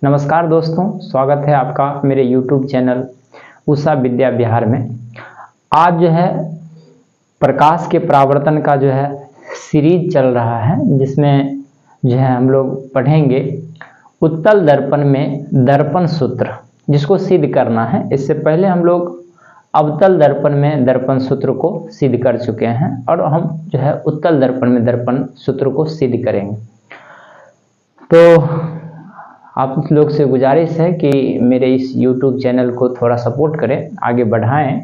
नमस्कार दोस्तों, स्वागत है आपका मेरे YouTube चैनल उषा विद्या विहार में। आज जो है प्रकाश के परावर्तन का जो है सीरीज चल रहा है, जिसमें जो है हम लोग पढ़ेंगे उत्तल दर्पण में दर्पण सूत्र, जिसको सिद्ध करना है। इससे पहले हम लोग अवतल दर्पण में दर्पण सूत्र को सिद्ध कर चुके हैं और हम जो है उत्तल दर्पण में दर्पण सूत्र को सिद्ध करेंगे। तो आप लोग से गुजारिश है कि मेरे इस YouTube चैनल को थोड़ा सपोर्ट करें, आगे बढ़ाएं,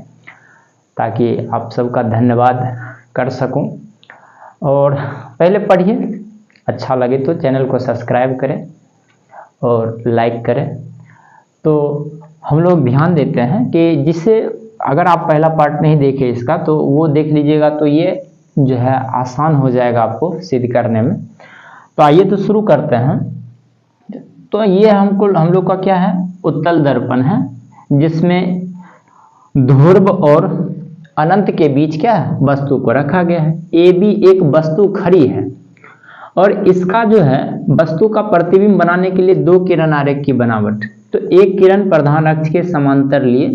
ताकि आप सबका धन्यवाद कर सकूं। और पहले पढ़िए, अच्छा लगे तो चैनल को सब्सक्राइब करें और लाइक करें। तो हम लोग ध्यान देते हैं कि जिससे अगर आप पहला पार्ट नहीं देखे इसका, तो वो देख लीजिएगा, तो ये जो है आसान हो जाएगा आपको सिद्ध करने में। तो आइए तो शुरू करते हैं। तो ये हम लोग का क्या है, उत्तल दर्पण है, जिसमें ध्रुव और अनंत के बीच क्या है, वस्तु को रखा गया है। ए बी एक वस्तु खड़ी है और इसका जो है वस्तु का प्रतिबिंब बनाने के लिए दो किरण आरेख की बनावट। तो एक किरण प्रधान अक्ष के समांतर लिए,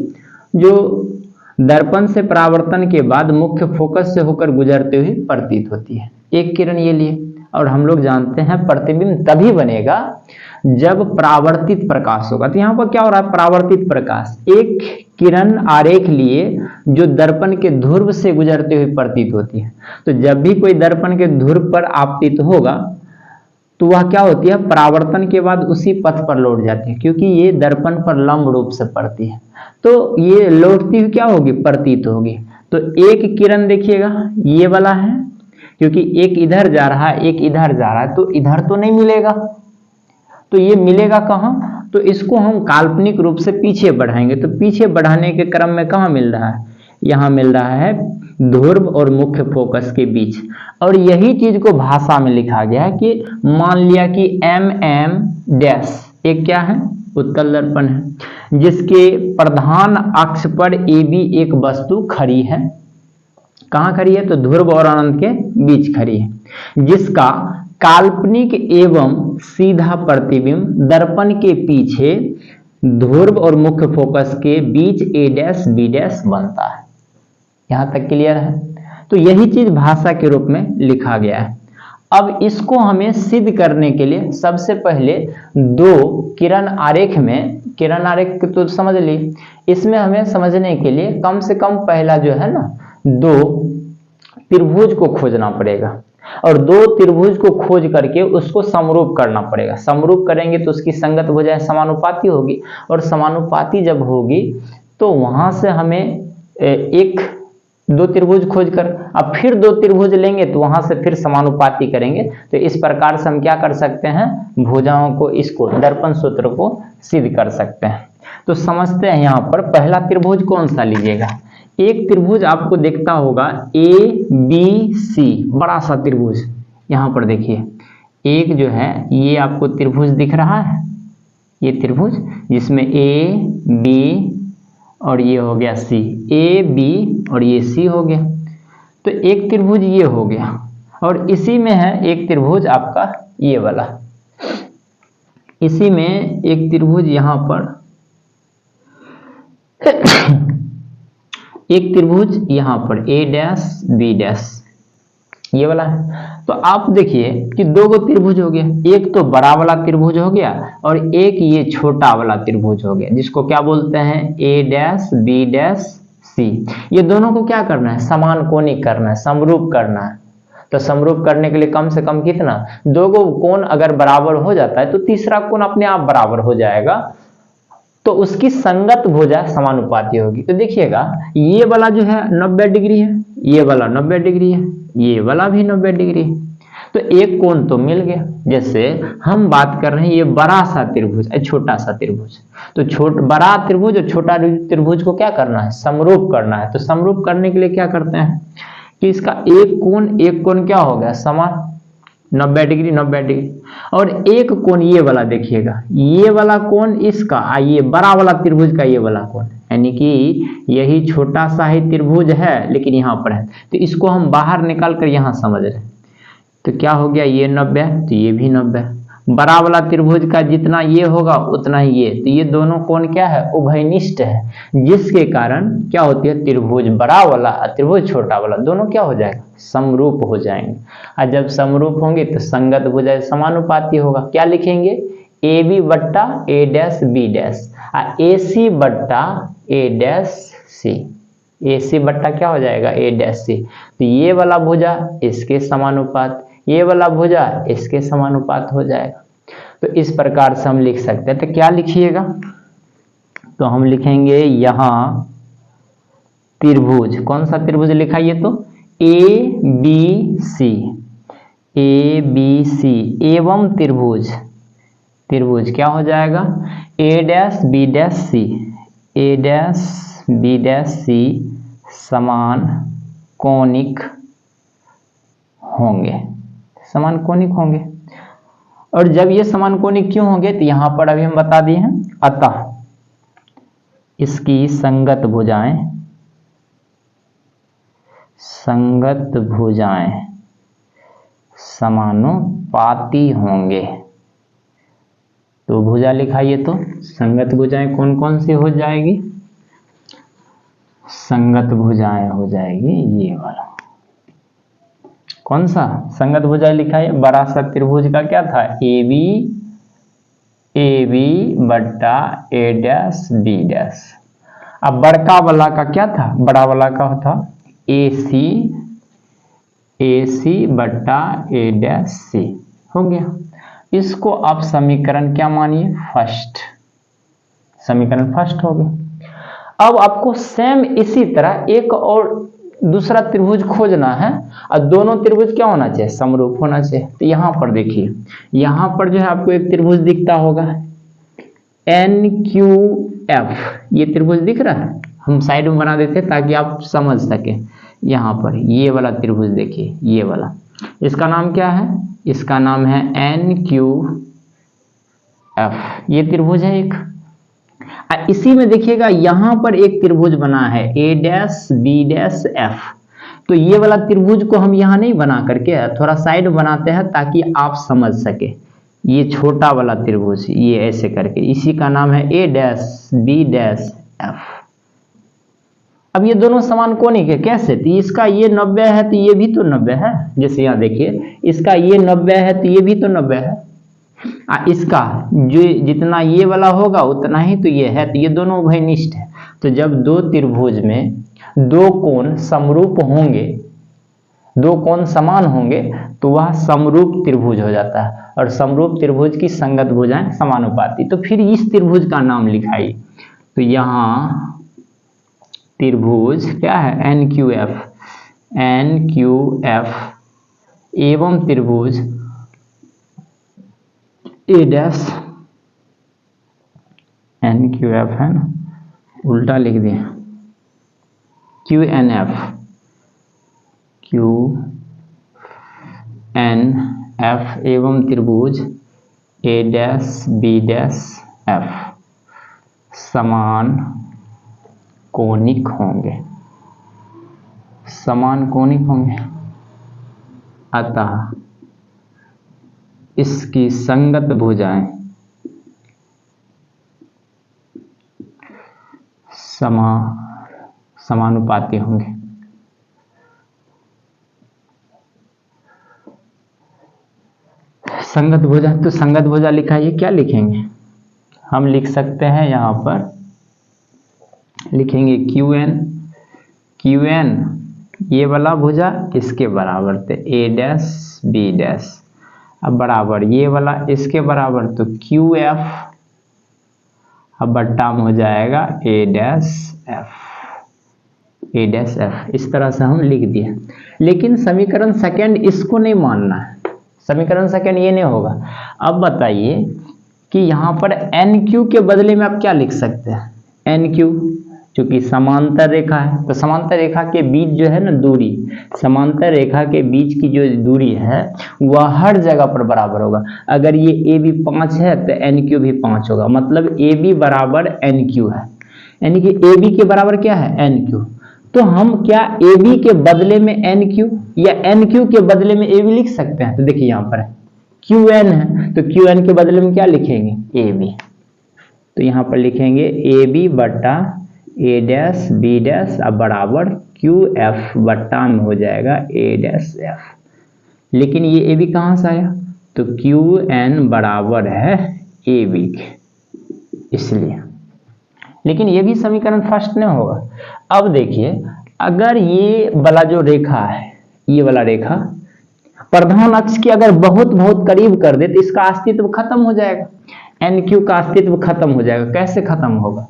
जो दर्पण से परावर्तन के बाद मुख्य फोकस से होकर गुजरते हुए प्रतीत होती है। एक किरण ये लिए, और हम लोग जानते हैं प्रतिबिंब तभी बनेगा जब परावर्तित प्रकाश होगा। तो यहाँ पर क्या हो रहा है, परावर्तित प्रकाश एक किरण आरेख लिए जो दर्पण के ध्रुव से गुजरते हुए प्रतीत होती है। तो जब भी कोई दर्पण के ध्रुव पर आपतित होगा तो वह क्या होती है, परावर्तन के बाद उसी पथ पर लौट जाती है, क्योंकि ये दर्पण पर लंब रूप से पड़ती है। तो ये लौटती हुई क्या होगी, प्रतीत होगी। तो एक किरण देखिएगा ये वाला है, क्योंकि एक इधर जा रहा है एक इधर जा रहा है, तो इधर तो नहीं मिलेगा, तो ये मिलेगा कहाँ, तो इसको हम काल्पनिक रूप से पीछे बढ़ाएंगे। तो पीछे बढ़ाने के क्रम में कहाँ मिल रहा है, यहाँ मिल रहा है ध्रुव और मुख्य फोकस के बीच। और यही चीज को भाषा में लिखा गया है कि मान लिया कि MM डैश एक क्या है, उत्तल दर्पण है, जिसके प्रधान अक्ष पर AB एक वस्तु खड़ी है। कहाँ खड़ी है, तो ध्रुव और अनंत के बीच खड़ी है, जिसका काल्पनिक एवं सीधा प्रतिबिंब दर्पण के पीछे ध्रुव और मुख्य फोकस के बीच A डैश B डैश बनता है। यहां तक क्लियर है। तो यही चीज भाषा के रूप में लिखा गया है। अब इसको हमें सिद्ध करने के लिए सबसे पहले दो किरण आरेख में, किरण आरेख तो समझ ली, इसमें हमें समझने के लिए कम से कम पहला जो है ना, दो त्रिभुज को खोजना पड़ेगा, और दो त्रिभुज को खोज करके उसको समरूप करना पड़ेगा। समरूप करेंगे तो उसकी संगत हो जाए, समानुपाती होगी, और समानुपाती जब होगी तो वहां से हमें एक दो त्रिभुज खोज कर अब फिर दो त्रिभुज लेंगे, तो वहां से फिर समानुपाती करेंगे। तो इस प्रकार से हम क्या कर सकते हैं, भुजाओं को, इसको दर्पण सूत्र को सिद्ध कर सकते हैं। तो समझते हैं, यहाँ पर पहला त्रिभुज कौन सा लीजिएगा। एक त्रिभुज आपको दिखता होगा ABC, बड़ा सा त्रिभुज। यहाँ पर देखिए एक जो है ये आपको त्रिभुज दिख रहा है, ये त्रिभुज जिसमें AB और ये हो गया C, AB और ये C हो गया। तो एक त्रिभुज ये हो गया, और इसी में है एक त्रिभुज आपका ये वाला, इसी में एक त्रिभुज यहाँ पर एक त्रिभुज यहाँ पर A डैश B डैश ये वाला है। तो आप देखिए कि दो गो त्रिभुज हो गया, एक तो बड़ा वाला त्रिभुज हो गया और एक ये छोटा वाला त्रिभुज हो गया, जिसको क्या बोलते हैं, A dash B dash C। ये दोनों को क्या करना है, समान कोणिक करना है, समरूप करना है। तो समरूप करने के लिए कम से कम कितना, दो गो कोण अगर बराबर हो जाता है तो तीसरा कोण अपने आप बराबर हो जाएगा, तो उसकी संगत भुजा समानुपाती होगी। तो देखिएगा ये वाला जो है 90 डिग्री है, ये वाला 90 डिग्री है, ये वाला भी 90 डिग्री है। तो एक कोण तो मिल गया। जैसे हम बात कर रहे हैं ये बड़ा सा त्रिभुज है, छोटा सा त्रिभुज, तो बड़ा त्रिभुज और छोटा त्रिभुज को क्या करना है, समरूप करना है। तो समरूप करने के लिए क्या करते हैं कि इसका एक कोण क्या हो गया, समान 90 डिग्री 90 डिग्री, और एक कोण ये वाला देखिएगा, ये वाला कोण इसका, ये बड़ा वाला त्रिभुज का ये वाला कोण, यानी कि यही छोटा सा ही त्रिभुज है लेकिन यहाँ पर है। तो इसको हम बाहर निकाल कर यहाँ समझ रहे हैं। तो क्या हो गया, ये 90 तो ये भी 90, बड़ा वाला त्रिभुज का जितना ये होगा उतना ही ये, तो ये दोनों कोण क्या है, उभयनिष्ठ है, जिसके कारण क्या होती है, त्रिभुज बड़ा वाला और त्रिभुज छोटा वाला दोनों क्या हो जाएगा, समरूप हो जाएंगे। और जब समरूप होंगे तो संगत भुजा समानुपाती होगा। क्या लिखेंगे, ए बी बट्टा ए डैश बी डैश और ए सी बट्टा ए डैश सी, ए सी बट्टा क्या हो जाएगा, ए डैश सी। तो ये वाला भुजा इसके समानुपात, ये वाला भुजा इसके समानुपात हो जाएगा। तो इस प्रकार से हम लिख सकते हैं। तो क्या लिखिएगा, तो हम लिखेंगे यहां त्रिभुज, कौन सा त्रिभुज लिखा, ये तो A B C, A B C एवं त्रिभुज, त्रिभुज क्या हो जाएगा, ए डैश बी डैश सी, ए डैश बी डैश सी समान कोणिक होंगे, समान कोणिक होंगे। और जब ये समान कोणिक क्यों होंगे, तो यहां पर अभी हम बता दिए हैं, अतः इसकी संगत भुजाएं, संगत भुजाएं समानुपाती होंगे। तो भुजा लिखाइए, तो संगत भुजाएं कौन कौन सी हो जाएगी, संगत भुजाएं हो जाएगी ये वाला, कौन सा संगत भुजा लिखा है, बड़ा सा त्रिभुज का क्या था, ए बी बट्टा ए डैश बी डैश। अब बड़का वाला का क्या था, बड़ा वाला का था ए सी बट्टा ए डैश सी हो गया। इसको आप समीकरण क्या मानिए, फर्स्ट, समीकरण फर्स्ट हो गया। अब आपको सेम इसी तरह एक और दूसरा त्रिभुज खोजना है और दोनों त्रिभुज क्या होना चाहिए, समरूप होना चाहिए। तो यहां पर देखिए, यहां पर जो है आपको एक त्रिभुज दिखता होगा NQF, ये त्रिभुज दिख रहा है, हम साइड में बना देते ताकि आप समझ सके। यहां पर ये वाला त्रिभुज देखिए, ये वाला, इसका नाम क्या है, इसका नाम है NQF, ये त्रिभुज है एक। इसी में देखिएगा यहां पर एक त्रिभुज बना है ए डैश बी डैश एफ। तो ये वाला त्रिभुज को हम यहां नहीं बना करके थोड़ा साइड बनाते हैं ताकि आप समझ सके। ये छोटा वाला त्रिभुज ये ऐसे करके, इसी का नाम है ए डैश बी डैश एफ। अब ये दोनों समान कोणिक है, कैसे, तो इसका ये 90 है तो ये भी तो 90 है, जैसे यहाँ देखिए इसका ये 90 है तो ये भी तो 90 है, इसका जो जितना ये वाला होगा उतना ही तो ये है, तो ये दोनों उभयनिष्ठ है। तो जब दो त्रिभुज में दो कोण समरूप होंगे, दो कोण समान होंगे तो वह समरूप त्रिभुज हो जाता है, और समरूप त्रिभुज की संगत भुजाएं समानुपाती। तो फिर इस त्रिभुज का नाम लिखाई, तो यहाँ त्रिभुज क्या है, NQF एवं त्रिभुज ए डैश, NQF है ना, उल्टा लिख दिए, QNF एवं त्रिभुज ए डैश बी डैश एफ समान कोणिक होंगे, समान कोणिक होंगे। अतः इसकी संगत भुजाएं समानुपाती होंगे। संगत भुजा, तो संगत भुजा लिखा, ये क्या लिखेंगे, हम लिख सकते हैं यहां पर लिखेंगे QN ये वाला भुजा इसके बराबर थे ए डैश बी डैश, अब बराबर ये वाला इसके बराबर, तो QF अब बट्टा में हो जाएगा ए डैश एफ। इस तरह से हम लिख दिए। लेकिन समीकरण सेकंड इसको नहीं मानना है, समीकरण सेकंड ये नहीं होगा। अब बताइए कि यहाँ पर NQ के बदले में आप क्या लिख सकते हैं, NQ चूंकि समांतर रेखा है, तो समांतर रेखा के बीच जो है ना दूरी, समांतर रेखा के बीच की जो दूरी है वह हर जगह पर बराबर होगा। अगर ये AB 5 है तो NQ भी 5 होगा, मतलब AB बराबर NQ है, यानी कि AB के बराबर क्या है, NQ। तो हम क्या AB के बदले में NQ या NQ के बदले में AB लिख सकते हैं। तो देखिए यहाँ पर क्यू एन है, तो क्यू एन के बदले में क्या लिखेंगे, ए बी। तो यहाँ पर लिखेंगे ए बी बट्टा ए डैश बी डैश अब बराबर क्यू एफ बट्टा में हो जाएगा ए डैश एफ। लेकिन ये ए बी कहाँ से आया, तो क्यू एन बराबर है ए बी के, इसलिए। लेकिन ये भी समीकरण फर्स्ट में होगा। अब देखिए, अगर ये वाला जो रेखा है, ये वाला रेखा प्रधान अक्ष के अगर बहुत बहुत करीब कर दे तो इसका अस्तित्व खत्म हो जाएगा, एन क्यू का अस्तित्व खत्म हो जाएगा। कैसे खत्म होगा,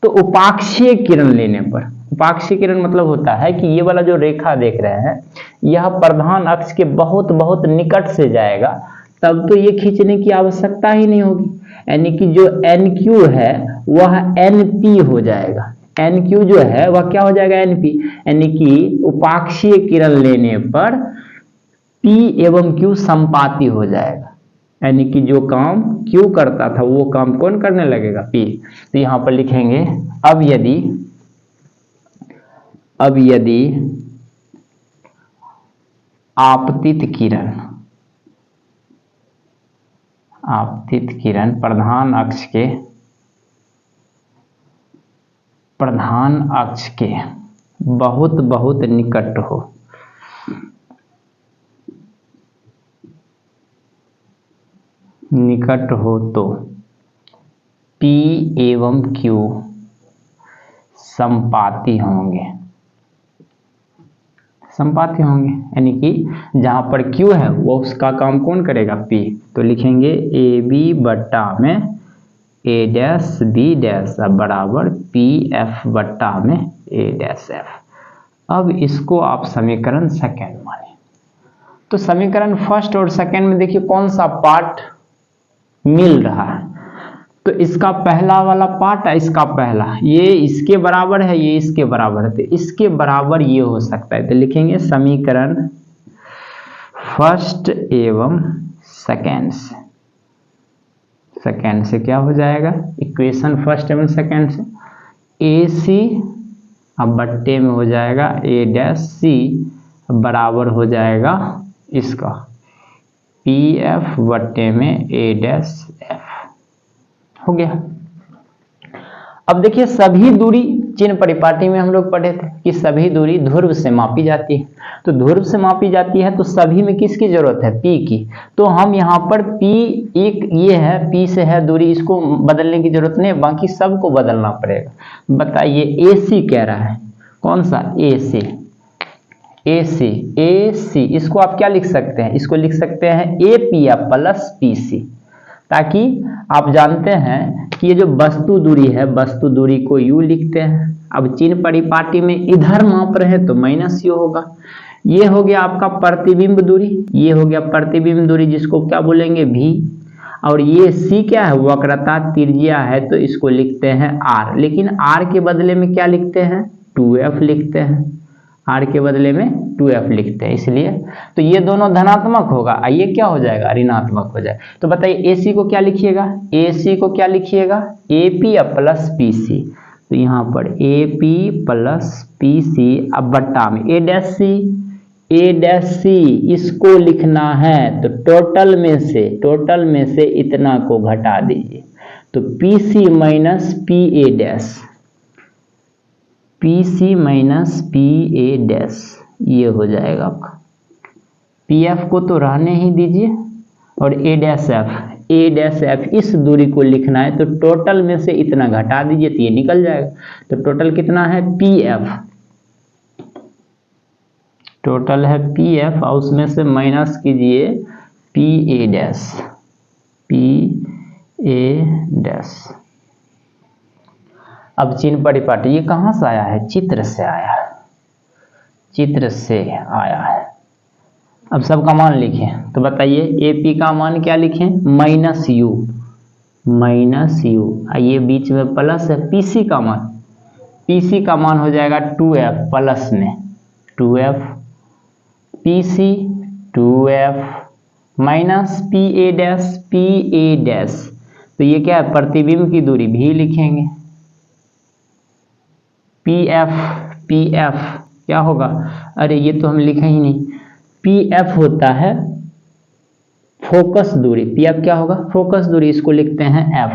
तो उपाक्षीय किरण लेने पर। उपाक्षीय किरण मतलब होता है कि ये वाला जो रेखा देख रहे हैं, यह प्रधान अक्ष के बहुत बहुत निकट से जाएगा, तब तो ये खींचने की आवश्यकता ही नहीं होगी। यानी कि जो एन क्यू है वह एन पी हो जाएगा। एन क्यू जो है वह क्या हो जाएगा, एन पी। यानी कि उपाक्षीय किरण लेने पर पी एवं क्यू संपाती हो जाएगा। यानी कि जो काम क्यू करता था वो काम कौन करने लगेगा, पी। तो यहां पर लिखेंगे अब यदि आपतित किरण प्रधान अक्ष के बहुत बहुत निकट हो तो P एवं Q संपाती होंगे। यानी कि जहां पर Q है वो उसका काम कौन करेगा, P। तो लिखेंगे ए बी बट्टा में ए डैश बी डैश बराबर पी एफ बट्टा में ए डैश एफ। अब इसको आप समीकरण सेकेंड माने। तो समीकरण फर्स्ट और सेकेंड में देखिए कौन सा पार्ट मिल रहा है। तो इसका पहला वाला पार्ट है, इसका पहला, ये इसके बराबर है, ये इसके बराबर है, तो इसके बराबर ये हो सकता है। तो लिखेंगे समीकरण फर्स्ट एवं सेकेंड से क्या हो जाएगा, इक्वेशन फर्स्ट एवं सेकेंड से ए सी अब बट्टे में हो जाएगा ए डैश सी बराबर हो जाएगा इसका पी एफ बट्टे में ए डैश एफ। हो गया। अब देखिए सभी दूरी चिन्ह परिपाटी में हम लोग पढ़े थे कि सभी दूरी ध्रुव से मापी जाती है। तो ध्रुव से मापी जाती है तो सभी में किसकी जरूरत है, पी की। तो हम यहाँ पर पी एक ये है, पी से है दूरी, इसको बदलने की जरूरत नहीं है, बाकी सबको बदलना पड़ेगा। बताइए ए सी कह रहा है, कौन सा, ए सी। इसको आप क्या लिख सकते हैं, इसको लिख सकते हैं ए पी या प्लस पी सी, ताकि आप जानते हैं कि ये जो वस्तु दूरी है, वस्तु दूरी को यू लिखते हैं। अब चिन्ह परिपाटी में इधर माप रहे तो माइनस यू होगा। ये हो गया आपका प्रतिबिंब दूरी, ये हो गया प्रतिबिंब दूरी जिसको क्या बोलेंगे, भी। और ये सी क्या है, वक्रता त्रिज्या है, तो इसको लिखते हैं आर। लेकिन आर के बदले में क्या लिखते हैं, 2f लिखते हैं। आर के बदले में 2f लिखते हैं, इसलिए तो ये दोनों धनात्मक होगा, ये क्या हो जाएगा, ऋणात्मक हो जाएगा। तो बताइए AC को क्या लिखिएगा, AC को क्या लिखिएगा, AP प्लस PC। तो यहाँ पर AP प्लस PC अब बट्टा में A डैश सी इसको लिखना है, तो टोटल में से इतना को घटा दीजिए, तो PC minus PA dash, PC minus PA dash, ये हो जाएगा आपका। PF को तो रहने ही दीजिए, और A डैश F इस दूरी को लिखना है, तो टोटल में से इतना घटा दीजिए तो ये निकल जाएगा। तो टोटल कितना है, PF, टोटल है PF और उसमें से माइनस कीजिए PA डैश। अब चिन्ह परिपाटी ये कहाँ से आया है, चित्र से आया है। अब सबका मान लिखें, तो बताइए AP का मान क्या लिखें, माइनस यू, ये बीच में प्लस है। PC का मान हो जाएगा 2f प्लस में 2f, PC 2f minus PA dash, तो ये क्या है, प्रतिबिंब की दूरी भी लिखेंगे। PF क्या होगा, अरे ये तो हम लिखे ही नहीं, PF होता है फोकस दूरी, पी एफ क्या होगा, फोकस दूरी, इसको लिखते हैं एफ।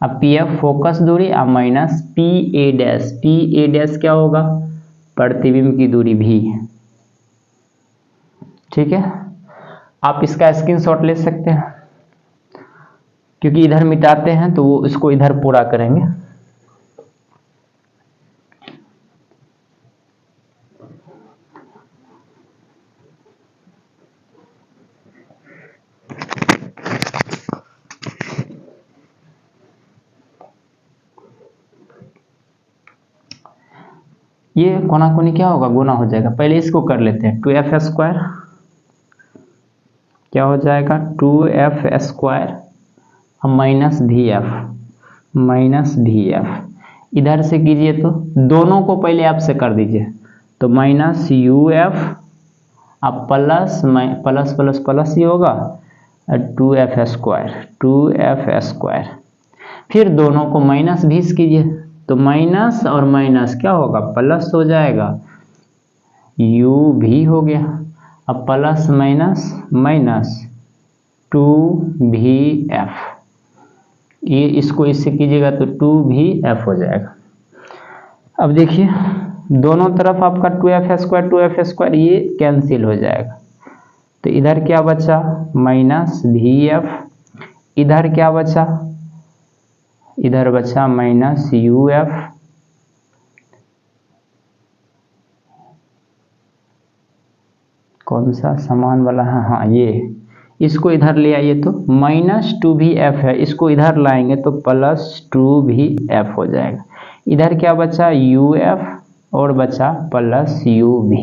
अब पी एफ फोकस दूरी अब minus P A dash, P A dash क्या होगा, प्रतिबिंब की दूरी भी। ठीक है, आप इसका स्क्रीनशॉट ले सकते हैं, क्योंकि इधर मिटाते हैं तो वो इसको इधर पूरा करेंगे। ये कोना कोनी क्या होगा, गुना हो जाएगा। पहले इसको कर लेते हैं, 2f स्क्वायर क्या हो जाएगा, 2f स्क्वायर माइनस भी एफ, इधर से कीजिए तो दोनों को पहले एफ से कर दीजिए, तो माइनस यू एफ, अब प्लस प्लस प्लस प्लस ही होगा 2f स्क्वायर, फिर दोनों को माइनस 20 कीजिए, तो माइनस और माइनस क्या होगा, प्लस हो जाएगा, यू भी हो गया, अब प्लस माइनस माइनस 2vf, ये इसको इससे कीजिएगा तो 2vf हो जाएगा। अब देखिए दोनों तरफ आपका 2f स्क्वायर ये कैंसिल हो जाएगा, तो इधर क्या बचा माइनस vf, इधर क्या बचा, इधर बचा माइनस uf, कौन सा समान वाला है, हाँ ये, इसको इधर ले आइए तो माइनस 2vf है, इसको इधर लाएंगे तो प्लस 2vf हो जाएगा। इधर क्या बचा uf और बचा प्लस uv।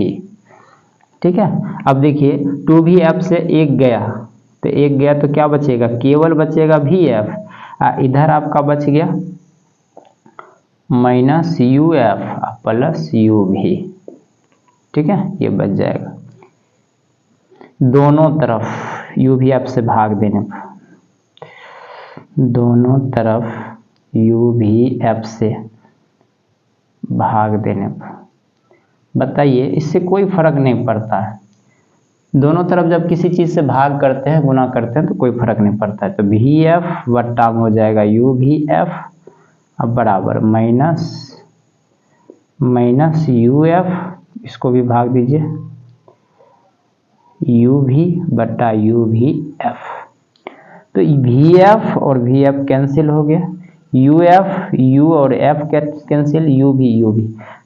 ठीक है, अब देखिए 2vf से एक गया, तो एक गया तो क्या बचेगा, केवल बचेगा vf, इधर आपका बच गया माइनस uf प्लस uv। ठीक है, ये बच जाएगा, दोनों तरफ uvf से भाग देने पर, दोनों तरफ uvf से भाग देने पर, बताइए इससे कोई फर्क नहीं पड़ता है, दोनों तरफ जब किसी चीज से भाग करते हैं, गुना करते हैं तो कोई फर्क नहीं पड़ता है, तो vf बट्टा हो जाएगा uvf, अब बराबर माइनस uf, इसको भी भाग दीजिए, uv बट्टा uvf, तो vf और vf कैंसिल हो गया, uf u और f कैंसिल, uv,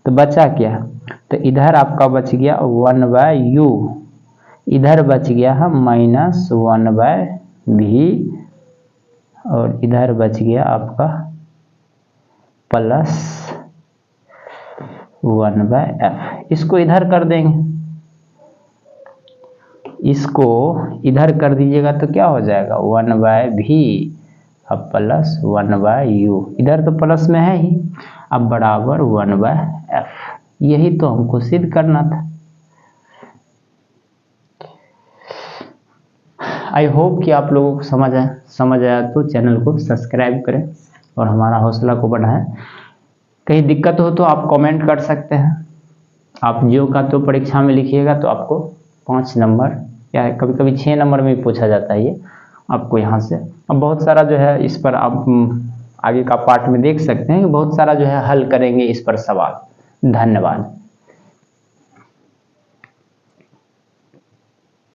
तो बचा क्या, तो इधर आपका बच गया 1/u, इधर बच गया है माइनस 1/v, और इधर बच गया आपका प्लस 1/f। इसको इधर कर देंगे, इसको इधर कर दीजिएगा तो क्या हो जाएगा 1/v अब प्लस 1/u, इधर तो प्लस में है ही, अब बराबर 1/f। यही तो हमको सिद्ध करना था। आई होप कि आप लोगों को समझ आया तो चैनल को सब्सक्राइब करें और हमारा हौसला को बढ़ाएं। कहीं दिक्कत हो तो आप कमेंट कर सकते हैं। आप जियो का तो परीक्षा में लिखिएगा तो आपको 5 नंबर या कभी कभी 6 नंबर में भी पूछा जाता है ये आपको यहाँ से। अब बहुत सारा जो है इस पर आप आगे का पार्ट में देख सकते हैं, बहुत सारा जो है हल करेंगे इस पर सवाल। धन्यवाद।